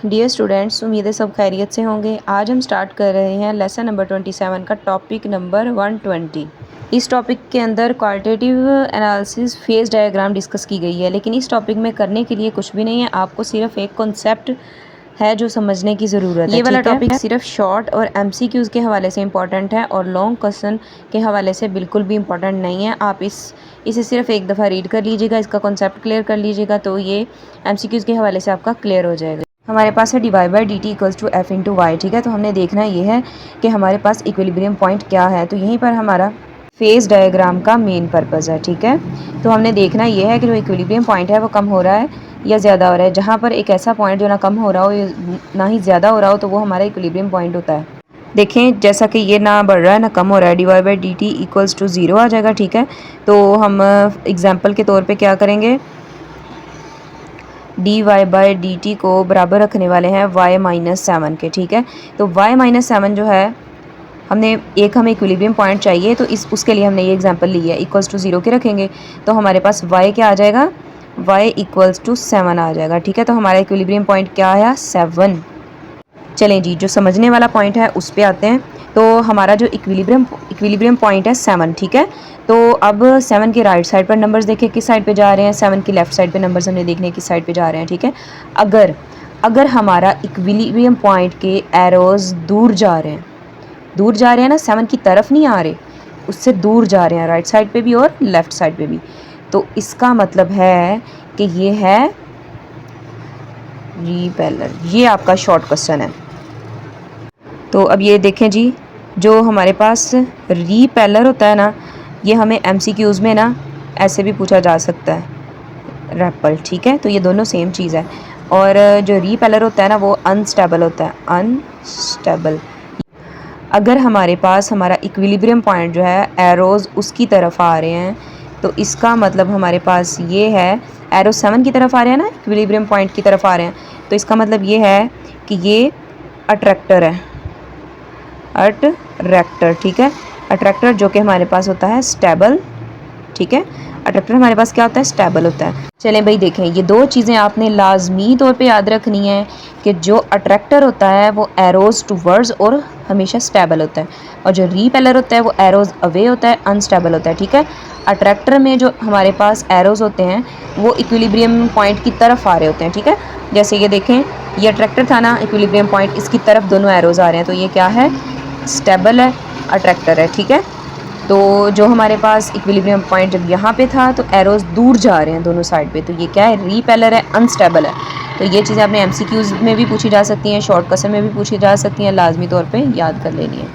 Dear students, उम्मीद है सब खैरियत से होंगे। आज हम स्टार्ट कर रहे हैं लेसन नंबर 27 का टॉपिक नंबर 120। इस टॉपिक के अंदर qualitative analysis phase diagram discuss की गई है, लेकिन इस टॉपिक में करने के लिए कुछ भी नहीं है। आपको सिर्फ एक कॉन्सेप्ट है जो समझने की ज़रूरत है। ये वाला टॉपिक सिर्फ शॉर्ट और एमसीक्यूज़ के हवाले से इंपॉर्टेंट है और लॉन्ग क्वेश्चन के हवाले से बिल्कुल भी इंपॉर्टेंट नहीं है। आप इसे सिर्फ एक दफ़ा रीड कर लीजिएगा, इसका कॉन्सेप्ट क्लियर कर लीजिएगा, तो ये एमसीक्यूज़ के हवाले से आपका क्लियर हो जाएगा। हमारे पास है dy/dt equals to f into y. ठीक है, तो हमने देखना ये है कि हमारे पास इक्विलिब्रियम पॉइंट क्या है। तो यहीं पर हमारा फेज डायग्राम का मेन पर्पज़ है। ठीक है, तो हमने देखना ये है कि जो इक्विलिब्रियम पॉइंट है वो कम हो रहा है या ज़्यादा हो रहा है। जहाँ पर एक ऐसा पॉइंट जो ना कम हो रहा हो ना ही ज़्यादा हो रहा हो, तो वो हमारा इक्विलिब्रियम पॉइंट होता है। देखें, जैसा कि ये ना बढ़ रहा है ना कम हो रहा है, dy/dt इक्वल्स टू 0 आ जाएगा। ठीक है, तो हम एग्जाम्पल के तौर पर क्या करेंगे, dy/dt को बराबर रखने वाले हैं y-7 के। ठीक है, तो y-7 जो है हमें इक्विलिब्रियम पॉइंट चाहिए, तो उसके लिए हमने ये एग्जांपल ली है। इक्वल्स टू 0 के रखेंगे तो हमारे पास y क्या आ जाएगा, y इक्वल्स टू 7 आ जाएगा। ठीक है, तो हमारा इक्विलिब्रियम पॉइंट क्या आया, 7। चलें जी, जो समझने वाला पॉइंट है उस पर आते हैं। तो हमारा जो इक्विलिब्रियम पॉइंट है 7। ठीक है, तो अब 7 के राइट साइड पर नंबर्स देखें किस साइड पे जा रहे हैं, 7 की लेफ़्ट साइड पे नंबर्स हमने देखने किस साइड पे जा रहे हैं। ठीक है, अगर हमारा इक्विलिब्रियम पॉइंट के एरोज़ दूर जा रहे हैं ना, 7 की तरफ नहीं आ रहे, उससे दूर जा रहे हैं, राइट साइड पे भी और लेफ़्ट साइड पे भी, तो इसका मतलब है कि ये है रीपेलर। ये आपका शॉर्ट क्वेश्चन है। तो अब ये देखें जी, जो हमारे पास रीपेलर होता है ना, ये हमें एमसीक्यूज़ में ना ऐसे भी पूछा जा सकता है, रेपल। ठीक है, तो ये दोनों सेम चीज़ है। और जो रीपेलर होता है ना वो अनस्टेबल होता है, अनस्टेबल। अगर हमारे पास हमारा इक्विलिब्रियम पॉइंट जो है एरोज़ उसकी तरफ आ रहे हैं, तो इसका मतलब हमारे पास ये है, एरो 7 की तरफ आ रहे हैं ना, इक्विलिब्रियम पॉइंट की तरफ आ रहे हैं, तो इसका मतलब ये है कि ये अट्रैक्टर है, अट्रैक्टर। ठीक है, अट्रैक्टर जो कि हमारे पास होता है स्टेबल। ठीक है, अट्रैक्टर हमारे पास क्या होता है, स्टेबल होता है। चलें भाई, देखें, ये दो चीज़ें आपने लाजमी तौर पे याद रखनी है कि जो अट्रैक्टर होता है वो एरोज़ टूवर्ड्स और हमेशा स्टेबल होता है, और जो रीपेलर होता है वो एरोज़ अवे होता है, अनस्टेबल होता है। ठीक है, अट्रैक्टर में जो हमारे पास एरोज़ होते हैं वो इक्विलिब्रियम पॉइंट की तरफ आ रहे होते हैं। ठीक है, जैसे ये देखें, ये अट्रैक्टर था ना, इक्विलिब्रियम पॉइंट, इसकी तरफ दोनों एरोज़ आ रहे हैं, तो ये क्या है, स्टेबल है, अट्रैक्टर है। ठीक है, तो जो हमारे पास इक्विलिब्रियम पॉइंट जब यहाँ पे था तो एरोज़ दूर जा रहे हैं दोनों साइड पे, तो ये क्या है, रीपेलर है, अनस्टेबल है। तो ये चीज़ें आपने एमसीक्यूज़ में भी पूछी जा सकती हैं, शॉर्ट क्वेश्चन में भी पूछी जा सकती हैं, लाजमी तौर पे याद कर लेनी है।